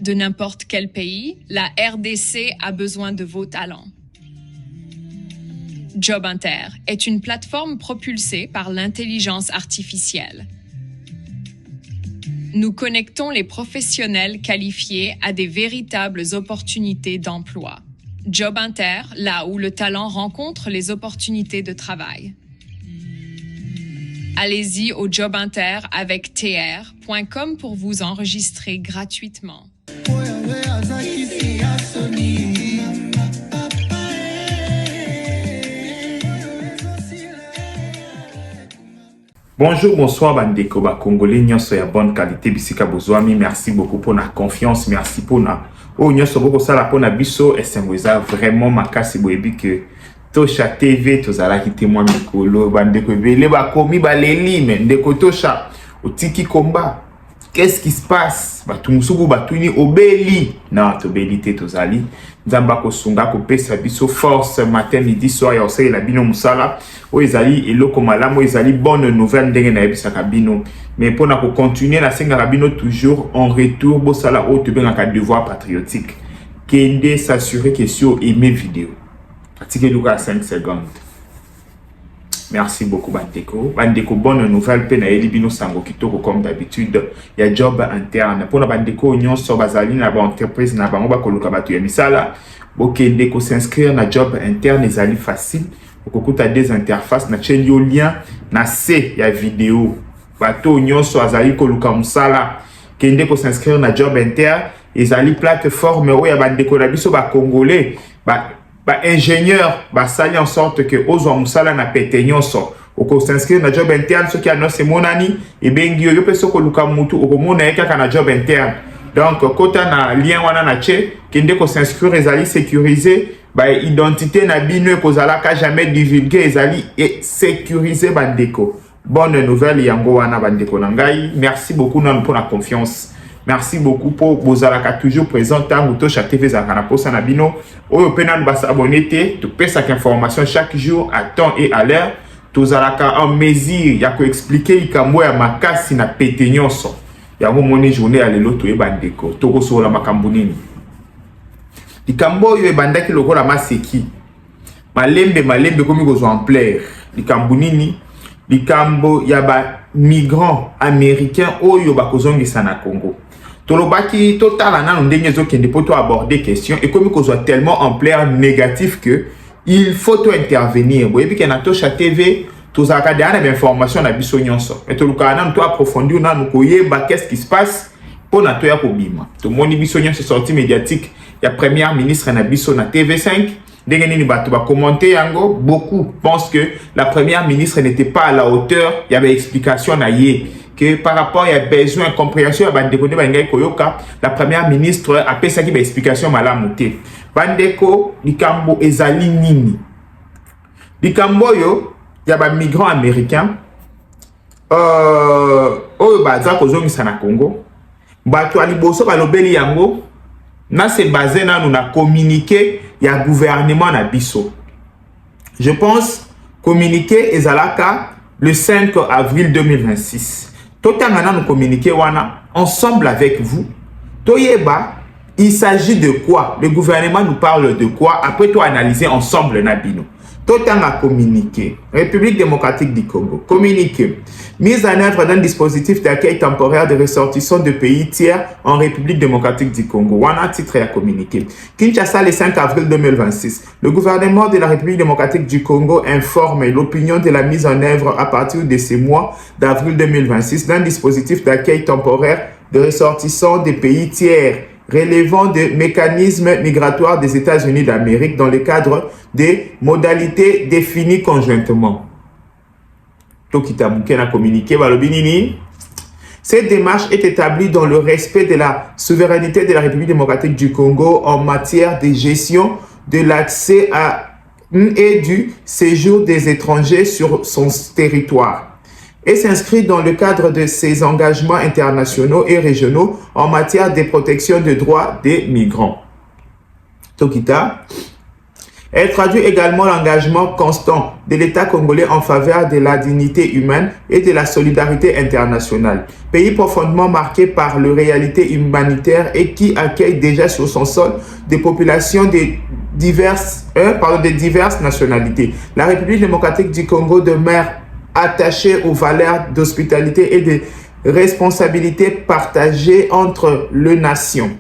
de n'importe quel pays, la RDC a besoin de vos talents. JobInter est une plateforme propulsée par l'intelligence artificielle. Nous connectons les professionnels qualifiés à des véritables opportunités d'emploi. JobInter, là où le talent rencontre les opportunités de travail. Allez-y au JobInter avec tr.com pour vous enregistrer gratuitement. Bonjour, bonsoir, bandeko, Congolais, nyonso ya bonne qualité, bisika bozwami, merci beaucoup pour la confiance, merci pour la nyonso boko sala pour la biso, esengweza vraiment makasi boyebi que Tosha TV, tozala ki témoin mikolo, bandeko ebele bakomi baleli, mais ndeko Tosha, otiki komba, qu'est-ce qui se passe? Batumusuku batuni obeli, non, tobeli te tozali, nzamba kosunga kopesa biso force matin midi soir ya osei la bino musala, o ezali eloko malamu, ezali bonne nouvelle ndenge na yebisaka bino, mais pour na ko continuer na senga bino toujours en retour bo sala o tobengaka devoir patriotique, kende s'assurer que si o aimé vidéo. Pratiquez le à 5 secondes. Merci beaucoup, Bandeko. Bandeko, bonne nouvelle. Pena Elibino Sango Kitoko, comme d'habitude. Il y a job interne. Pour la Bandeko, Union sur Bazali, na entreprise, na bango, bakoluka batu ya misala. Bokendeko s'inscrire na job interne, ezali facile. Bokokuta des interfaces, na chaîne yo lien, na C, ya vidéo. Bato Union sur Azali, koluka musala. Kendeko s'inscrire na job interne, ezali plateforme, ou ya Bandeko, na biso ba Congolais, ingénieur sali en sorte que ozo musala na pete nyonso oko s'inscrire na job interne ce qui annonce monani et bengi yo peso ko luka mutu oko mona eka na job interne donc kota na lien wana na che kende ko s'inscrire ezali sécurisé identité na bino ko zala ka jamais divulguer ezali et sécurisé bandeko. Bonne nouvelle yango wana bandeko na ngai, merci beaucoup pour la confiance. Merci beaucoup pour vos alaka toujours présent tant ou Tosha TV Zakana posa na bino. Oyo pena nous basa abonné te, tu peux chaque information chaque jour à temps et à l'heure. Tous alaka en mesure ya ko expliquer ikambo ya makasi na pete nyonso. Ya mo moni journée à lelo to ebandeko. Toko so la makambo nini. Ikambo yo ebandaki lokola maseki. Malembe komi gozo en plaire. Ikambo nini? Ikambo ya ba migrants américains oyo bakozongisa na Congo. Tolobaki total nanu ndenge zokende po to aborder question et comme qu'on soit tellement en plaire négatif que il faut to intervenir. Boyebi ke na Tosha TV tozaka dana d'information na biso nyonso. Et toluka nanu to approfondir nanu koyeba qu'est-ce qui se passe pour na to ya kobima. To moni biso nyonso sortie médiatique ya première ministre na biso na TV5. Ndenge nini bato ba commenter yango, beaucoup pensent que la première ministre n'était pas à la hauteur, il y avait explication na ye. Que par rapport à besoin de compréhension la première ministre a fait ça qui explication malamuté. Bandeko likambo ezali nini. Likambo yo ya ba migrants américains oyo baza kozongisa na Congo. Bato aliboso balobeli yango na se basé na nous communiqué ya gouvernement na biso. Je pense communiqué ezalaka le 5 avril 2026. Totangana nous communiquer wana ensemble avec vous. Toyeba, il s'agit de quoi? Le gouvernement nous parle de quoi? Après toi analyser ensemble Nabino. Totanga communiqué. République démocratique du Congo. Communiqué. Mise en œuvre d'un dispositif d'accueil temporaire de ressortissants de pays tiers en République démocratique du Congo. Wana titre à communiqué. Kinshasa, le 5 avril 2026. Le gouvernement de la République démocratique du Congo informe l'opinion de la mise en œuvre à partir de ce mois d'avril 2026 d'un dispositif d'accueil temporaire de ressortissants des pays tiers relevant des mécanismes migratoires des États-Unis d'Amérique dans le cadre des modalités définies conjointement. Cette démarche est établie dans le respect de la souveraineté de la République démocratique du Congo en matière de gestion de l'accès à et du séjour des étrangers sur son territoire, et s'inscrit dans le cadre de ses engagements internationaux et régionaux en matière de protection des droits des migrants. Tokita, Elle traduit également l'engagement constant de l'État congolais en faveur de la dignité humaine et de la solidarité internationale. Pays profondément marqué par les réalités humanitaires et qui accueille déjà sur son sol des populations de diverses nationalités. La République démocratique du Congo demeure attachée aux valeurs d'hospitalité et de responsabilité partagée entre les nations.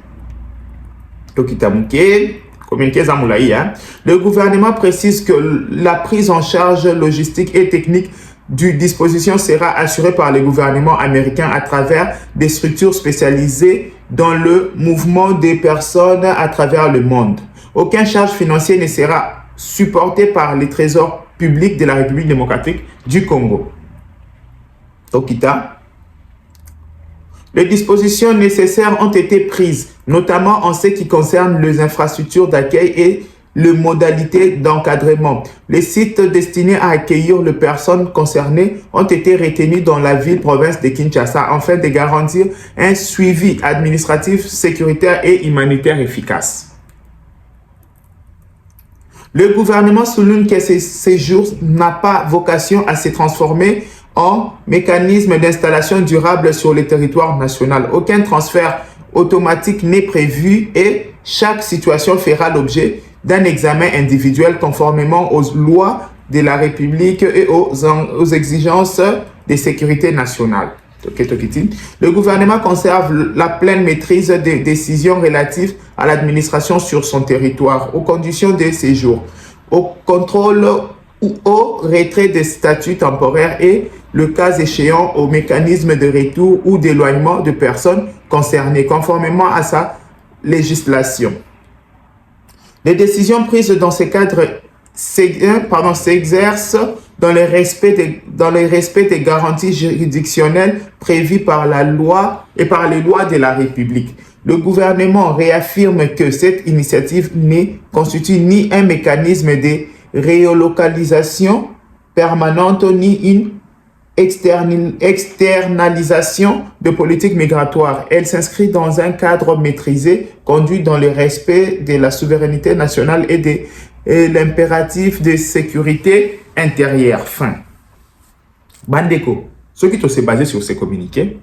Le gouvernement précise que la prise en charge logistique et technique du disposition sera assurée par le gouvernement américain à travers des structures spécialisées dans le mouvement des personnes à travers le monde. Aucune charge financière ne sera supportée par les trésors publics de la République démocratique du Congo. Les dispositions nécessaires ont été prises, notamment en ce qui concerne les infrastructures d'accueil et les modalités d'encadrement. Les sites destinés à accueillir les personnes concernées ont été retenus dans la ville-province de Kinshasa afin de garantir un suivi administratif, sécuritaire et humanitaire efficace. Le gouvernement souligne que ce séjour n'a pas vocation à se transformer en mécanisme d'installation durable sur le territoire national. Aucun transfert automatique n'est prévu et chaque situation fera l'objet d'un examen individuel conformément aux lois de la République et aux exigences de sécurité nationale. Le gouvernement conserve la pleine maîtrise des décisions relatives à l'administration sur son territoire, aux conditions de séjour, au contrôle ou au retrait des statuts temporaires et, le cas échéant, au mécanisme de retour ou d'éloignement de personnes concernées, conformément à sa législation. Les décisions prises dans ce cadre s'exercent dans le respect des garanties juridictionnelles prévues par la loi et par les lois de la République. Le gouvernement réaffirme que cette initiative ne constitue ni un mécanisme de relocalisation permanente ni une externalisation de politique migratoire. Elle s'inscrit dans un cadre maîtrisé, conduit dans le respect de la souveraineté nationale et de l'impératif de sécurité intérieure. Fin. Bandeko, ce qui s'est basé sur ces communiqués,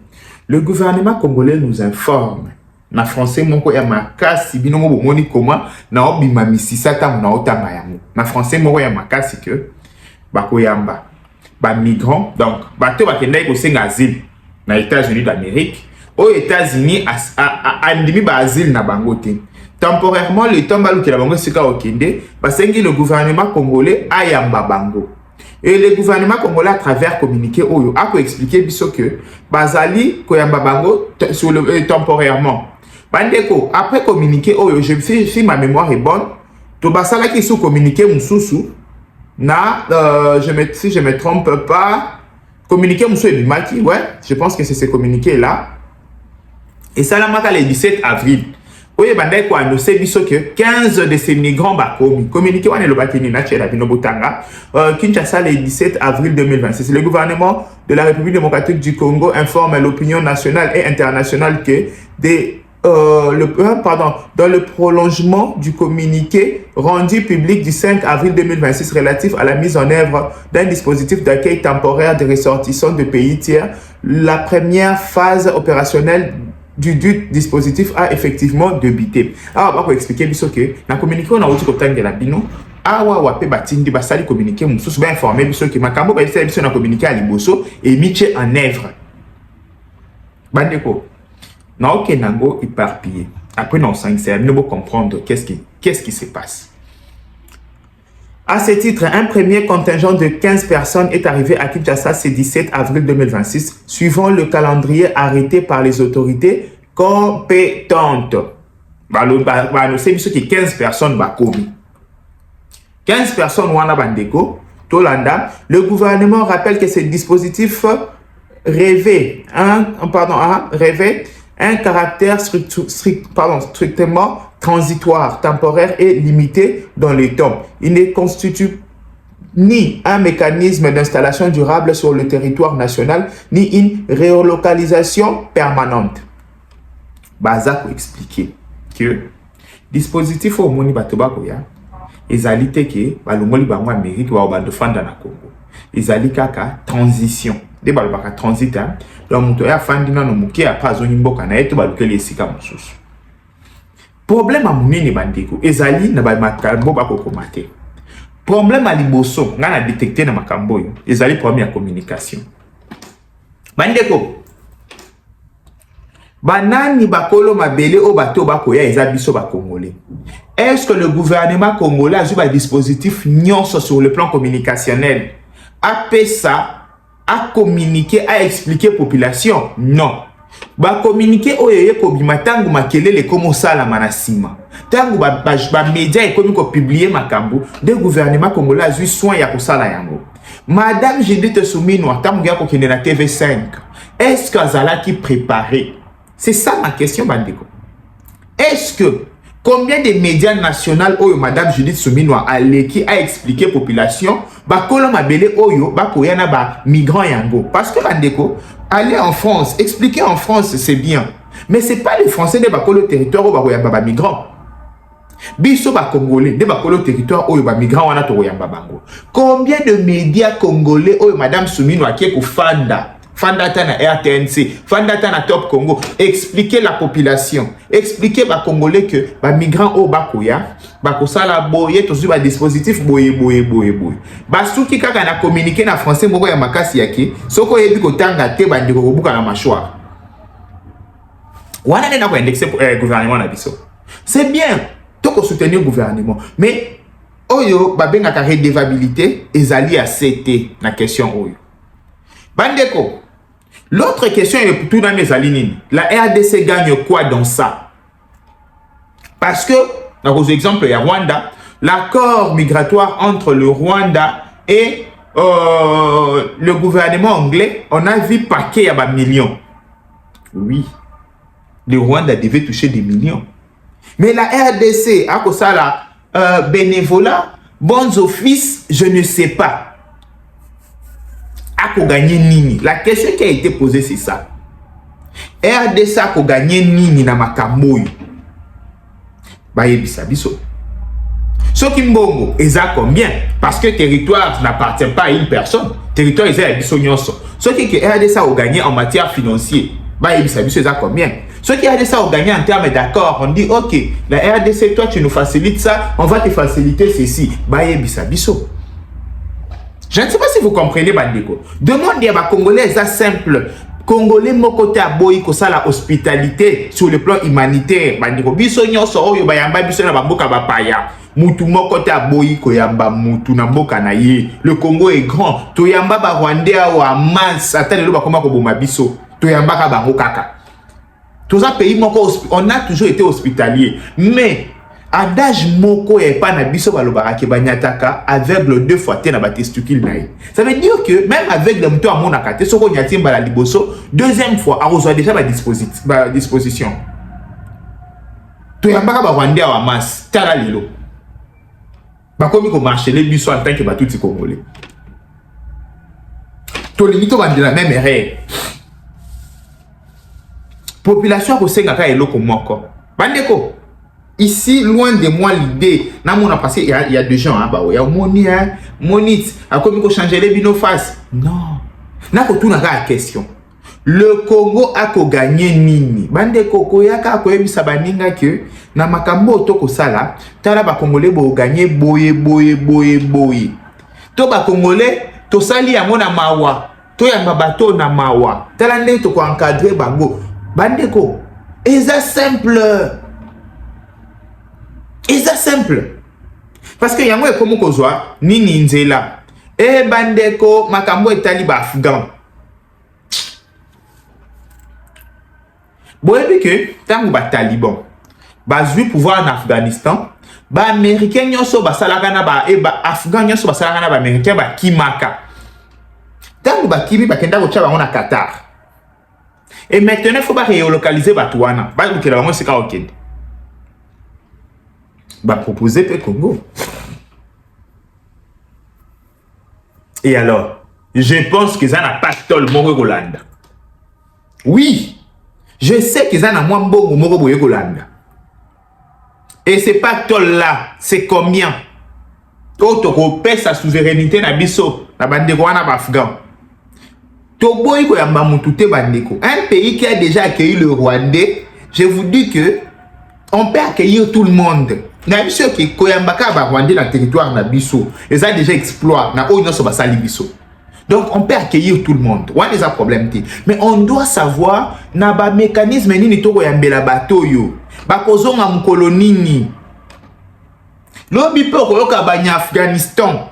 le gouvernement congolais nous informe na français moko ya makasi binongo bomoni koma na obima misisa tango na otanga yango na français moko ya makasi que bakoyamba ba migrants donc bato bakendai ko senga asile na États-Unis d'Amérique aux États-Unis andimi ba asile na bango te temporairement le temps balukela bango sika okende basengi le gouvernement congolais ayamba bango. Et le gouvernement congolais à travers communiqué oyo a expliqué biso que bazali koyamba bango sur le temporairement. Bandeko, après communiqué oyo, si ma mémoire est bonne, to basala qui sous communiqué mususu na si je me trompe pas, communiqué musu et bimaki, ouais, je pense que c'est ce communiqué là. Et ça la maka le 17 avril. Oye bandeko annoncé biso que 15 de ces migrants bakomi. Communiqué wane lo bakini na chela bino botanga. Kinshasa le 17 avril 2026. Le gouvernement de la République démocratique du Congo informe l'opinion nationale et internationale que dans le prolongement du communiqué rendu public du 5 avril 2026 relatif à la mise en œuvre d'un dispositif d'accueil temporaire des ressortissants de pays tiers, la première phase opérationnelle du dispositif a effectivement débuté. Alors, on va expliquer que dans le communiqué, on a aussi obtenu la bino. Awa wape batindi basali communiqué mususu ba informer biso que makambo ba esa biso na communiqué à liboso et mis en œuvre. Bandeko. Na ok nango éparpillé. Après non sincère, nous devons comprendre qu'est-ce qui se passe. À ce titre, un premier contingent de 15 personnes est arrivé à Kinshasa ce 17 avril 2026, suivant le calendrier arrêté par les autorités compétentes. Nous savons que 15 personnes sont commis. 15 personnes wana bandeko, Tolanda, le gouvernement rappelle que ce dispositif revêt un caractère strictement transitoire, temporaire et limité dans le temps. Il ne constitue ni un mécanisme d'installation durable sur le territoire national, ni une relocalisation permanente. Baza pour expliquer que dispositif au moni batobakoya ezali te ke balongoli bango Amérique ba bando fanda na Congo ezali kaka transition de balobaka transit hein donc muto ya fandi na no muke ya pas zoni mboka na eto balukeli esika mosusu problème a munene bandeko ezali na ba makambo ba kokomate problème a liboso nga na détecter na makambo yo ezali problème ya communication bandeko banani bakolo mabele o bato bakoya eza biso ba congolais. Est-ce que le gouvernement congolais a un dispositif nyonso sur le plan communicationnel a fait ça, a communiqué, a expliqué population? Non. Ba communiquer oyeye ko bimatangu makelele komo sala manasima. Tangu ba média économique ko publier makambo, le gouvernement congolais a eu soin ya ko sala yango. Madame Judith Suminwa tangu ya ko kende na TV5. Est-ce que azala qui préparé? C'est ça ma question bandeko. Est-ce que combien de médias nationaux oyo Madame Judith Suminwa qui a expliqué population ba kolo mabele oyo ba koyana ba migrants yango parce que bandeko aller en France expliquer en France c'est bien mais c'est pas les Français de ba kolo territoire oyo ba koyamba ba migrants biso ba congolais de ba kolo territoire oyo ba migrants wana to koyamba bango combien de médias congolais oyo Madame Suminwa qui ko fanda Fandata na RTNC, Fandata na Top Congo, expliquer la population, expliquer ba Congolais que ba migrants au bakoya, ba kosala boye to ba dispositif boye. Ba souki kaka na communiquer na français moko ya makasi yake, soko yebi ko tanga te ba ndiko ko buka na machwa. Wana na ko indexer gouvernement na biso. C'est bien, to ko soutenir gouvernement, mais oyo ba benga ka redevabilité ezali à CT na question oyo. Bandeko. L'autre question est pour tout dans mes alignes. La RDC gagne quoi dans ça? Parce que, dans vos exemples, il y a Rwanda, l'accord migratoire entre le Rwanda et le gouvernement anglais, on a vu paquet à millions. Oui, le Rwanda devait toucher des millions. Mais la RDC, à cause de ça, bénévolat, bons offices, je ne sais pas. A gagné nini. La question qui a été posée c'est ça. RDC a gagné nini na makamboy. Ba yebisa biso. Ce qui mbongo eza combien? Parce que territoire n'appartient pas à une personne. Territoire eza ya biso nyonso. Ce qui que RDC a gagné en matière financière. Ba yebisa biso eza combien? Ce qui RDC a gagné en termes d'accord, on dit OK, la RDC toi tu nous facilites ça, on va te faciliter ceci. Ba yebisa biso. Je ne sais pas si vous comprenez, bandeko. Demandez à ma Congolais, c'est simple. Congolais, mon côté à boy, que ça la hospitalité sur le plan humanitaire. Bandeko, biso nyonso oyo bayamba biso na bamboka bapaya. Mutu mon côté à boy, ko yamba mutu na mboka na ye. Le Congo est grand. To yamba ba Rwandais ou à masse. Attendez, le bakoma ko boma biso. To yamba ka bango kaka. Tous un pays on a toujours été hospitalier, mais adage moko et pas na biso balobara ke banyataka aveugle deux fois te na ba testicule naï. Ça veut dire que même avec le mouton à mon akate soko nyatimba la liboso deuxième fois a reçoit déjà ba disposition. To yambaka ba Rwandais wa masse tala lilo. Ba komi ko marcher les biso en tant que ba tout congolais. To limito ba de la même erreur. Population ko senga ka eloko moko. Bandeko ici, loin de moi l'idée, on a passé, il y a des gens, il y a Monit, à quoi il faut changer les binofaces. Non. N'a pas tout la question. Le Congo a gagné nini. Bande Koko yaka ko yebisa baninga que na makambo toko sala, tala ba Congolais bo gagner boye. To ba Congolais to sali ya mona mawa, to ya bato na mawa. Tala nde to ko encadrer bango. Bande ko, eza simple. Et c'est simple. Parce que yango ekomo kozwa nini nzela. E bandeko makambo etali ba afghan. Boyebi que tangu ba taliban bazwi pouvoir en Afghanistan, ba américain nyonso basalaka na ba afghan nyonso basalaka na ba américain ba kimaka. Tangu ba kimi bakenda ko tshaba na Qatar. Et maintenant il faut ba relocaliser batwana. Ba ukela bango sika okende. Bah proposer le Congo. Et alors, je pense que ça n'a pas tol moro Golanda. Oui, je sais que ça n'a moins moro Golanda. Et c'est pas tol là, c'est combien? toko pesa souveraineté na biso na bandeko wana ba afghan. To boy ko yamba mutu te bandeko. Un pays qui a déjà accueilli le Rwandais, je vous dis que on peut accueillir tout le monde. Na biso ki koyamba ka ba Rwandais na territoire na biso, ils ont déjà exploit na o nyonso ba sali biso. Donc on peut accueillir tout le monde. One is a problème te. Mais on doit savoir na ba mécanisme nini to koyambela bato yo. Ba kozonga mukolo nini. Lobi pe koyoka banya Afghanistan.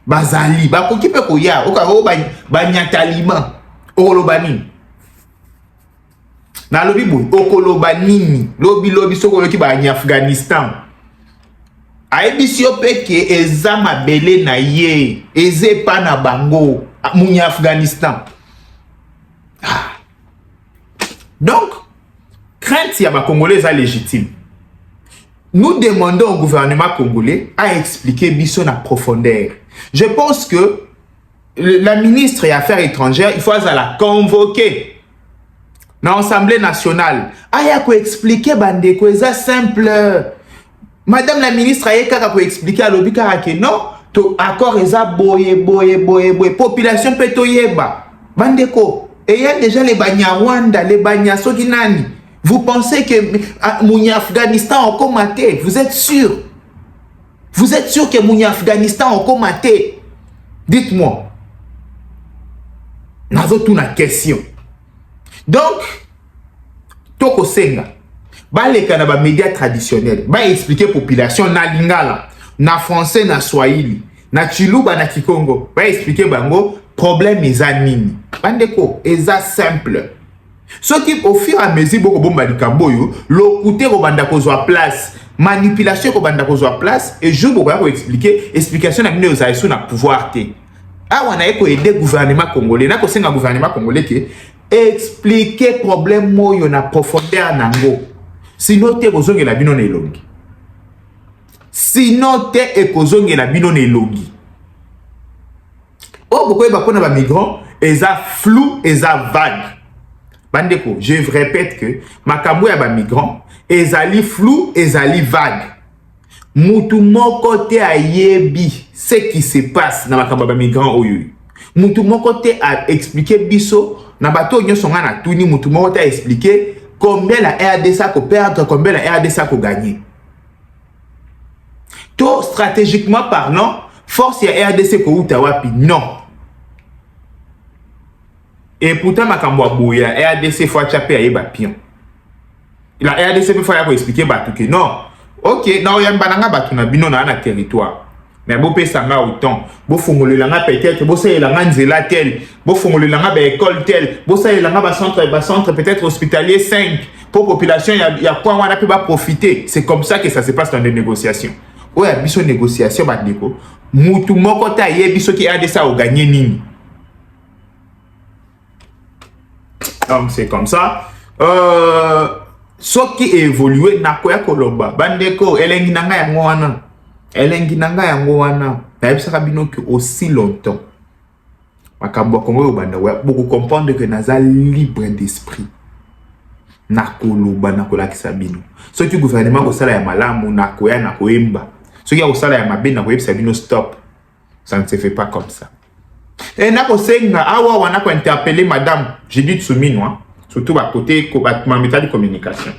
Bazali bakoki pe koya okaro banya taliban okoloba nini na lobi boy okoloba nini lobi soko yoki banya Afghanistan aibisi yo peke eza mabele na ye eze pa na bango munya Afghanistan. Donc crainte ya ba congolais est légitime. Nous demandons au gouvernement congolais à expliquer biso na profondeur. Je pense que la ministre des Affaires étrangères, il faut la convoquer dans l'Assemblée nationale. Aya ko expliquer bande ko eza simple. Madame la ministre aya kaka ko expliquer à l'obika que non, to accord eza boye. Population peto yeba. Bande ko et il y a déjà les Banyarwanda, les Banyasoginani. Vous pensez que Mounia Afghanistan a commenté? Vous êtes sûr? Vous êtes sûr que Mounia Afghanistan a commenté? Dites-moi. Nous avons une question. Donc, Toko Senga, les médias traditionnels, expliquer la population na lingala, na français, na swahili, na chiluba, na kikongo, expliquer bango problème nini. Bandeko, eza simple. Ce qui au fur et à mesure beaucoup bomba likamboyo, le côté robanda kozwa place, manipulation robanda kozwa place et je vais expliquer explication na mine aux na pouvoir te. Ah wana eko aider gouvernement congolais, na ko senga gouvernement congolais ke expliquer problème moyo na profondeur nango. Sinon te kozongela bino na elongi. Sinon te ekozongela bino na elongi. Oh pourquoi ba kona ba migrants, eza flou, eza vague. Bandeko, je répète que makambo ya ba migrant ezali flou, ezali vague. Mutu moko te ayebi ce qui se passe na makambo ba migrant oyo. Mutu moko te a expliquer biso na bato nyonso nga na tuni mutu moko te a expliquer combien la RDC a ko perdre, combien la RDC a ko gagner. To stratégiquement parlant, force ya RDC ko uta wapi? Non. Et pourtant, ma kamboya, RDC faut chaper à yeba pion. La RDC peut faire expliquer batu que non. Ok, non, y'a bananga batu na bino na territoire. Mais bo pesanga autant. Bo fongole langa peut-être, bo sa langa nzela tel, bo fongole langa ba école tel, bo sa langa ba centre peut-être hospitalier 5 pour population y a quoi on a pu ba profiter. C'est comme ça que ça se passe dans les négociations. Ouais, biso négociation ba deko. Mutu moko ta yebiso ki RDC a gagné nini. Donc c'est comme ça. Ce qui est évolué na koya koloba. Bandeko elengi nanga yango wana. Elengi nanga yango wana. Na yebisaka bino que aussi longtemps. Makambo Congo banda wa beaucoup comprendre que naza libre d'esprit. Na koloba na kolakisa bino. Ce qui gouvernement ko sala ya malamu na koya na koemba. Ce qui a ko sala ya mabe na koyebisa bino stop. Ça ne se fait pas comme ça. Et na ko senga awa wana ko interpeller madame Judith Souminoa, surtout à côté ma méthode de communication.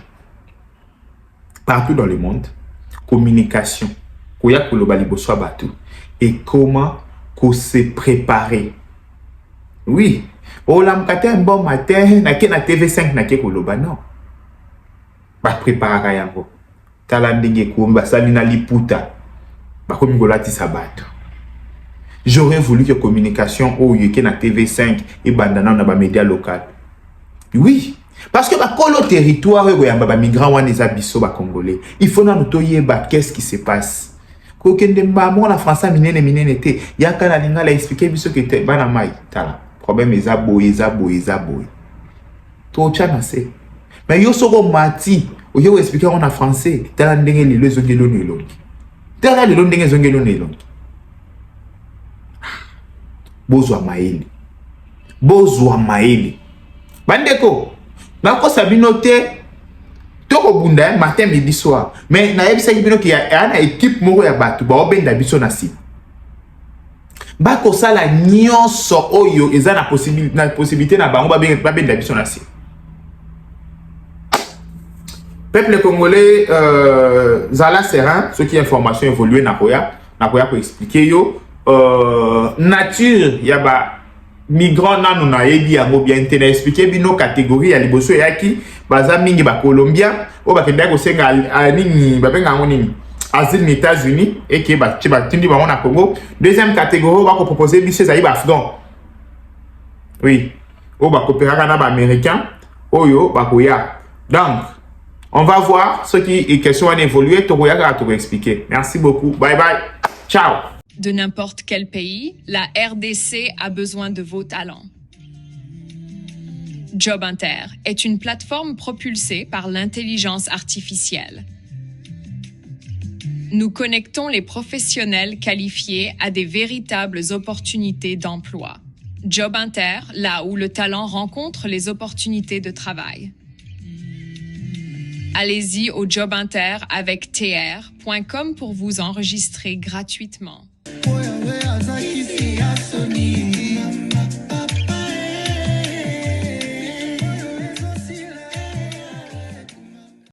Partout dans le monde, communication, koya koloba liboso batu et comment ko se préparer. Oui, o la mkate un bon matin na ke na TV5 na ke koloba non. Ba préparer yango. Tala ndenge ko mbasali na liputa. Ba komi ngolati sabatu. J'aurais voulu que communication au yeke na TV5 et bandana na ba média local. Oui, parce que ba kolo territoire yamba ba migrants wana eza biso ba congolais. Il faut na notoyer ba qu'est-ce qui se passe. Ko kende mba mo na français minene te. Yaka na linga la expliquer biso que te bana mai tala. Problème eza boye. To chana se. Mais yo soko mati, o yo expliquer en français, tala ndenge lelo zongelo nelongi. Tala lelo ndenge zongelo nelongi. Bozwa maeli. Bandeko, nako sabino te to toko bunda matin midi soir mais na yebisa bino ki ya na équipe moko ya batu ba obenda biso na si ba ko sala nyonso oyo eza na possibilité na bango ba benda biso na si. Peuple congolais zala serein, ce qui est information évoluée na koya pour expliquer yo nature ya ba migrant nanu na yebi yango bien te na expliquer bino catégorie ya liboso yaki baza mingi ba Colombien o ba kenda ko senga nini ba benga ngo nini asile aux États-Unis et que ba tindi ba na Congo. Deuxième catégorie ba ko proposer biso za ba afghan. Oui, o ba coopérer na ba américain oyo ba koya. Donc on va voir ce qui est question à évoluer. Togoya to expliquer. Merci beaucoup. Bye bye. Ciao. De n'importe quel pays, la RDC a besoin de vos talents. Job Inter est une plateforme propulsée par l'intelligence artificielle. Nous connectons les professionnels qualifiés à des véritables opportunités d'emploi. Job Inter, là où le talent rencontre les opportunités de travail. Allez-y au Job Inter avec tr.com pour vous enregistrer gratuitement.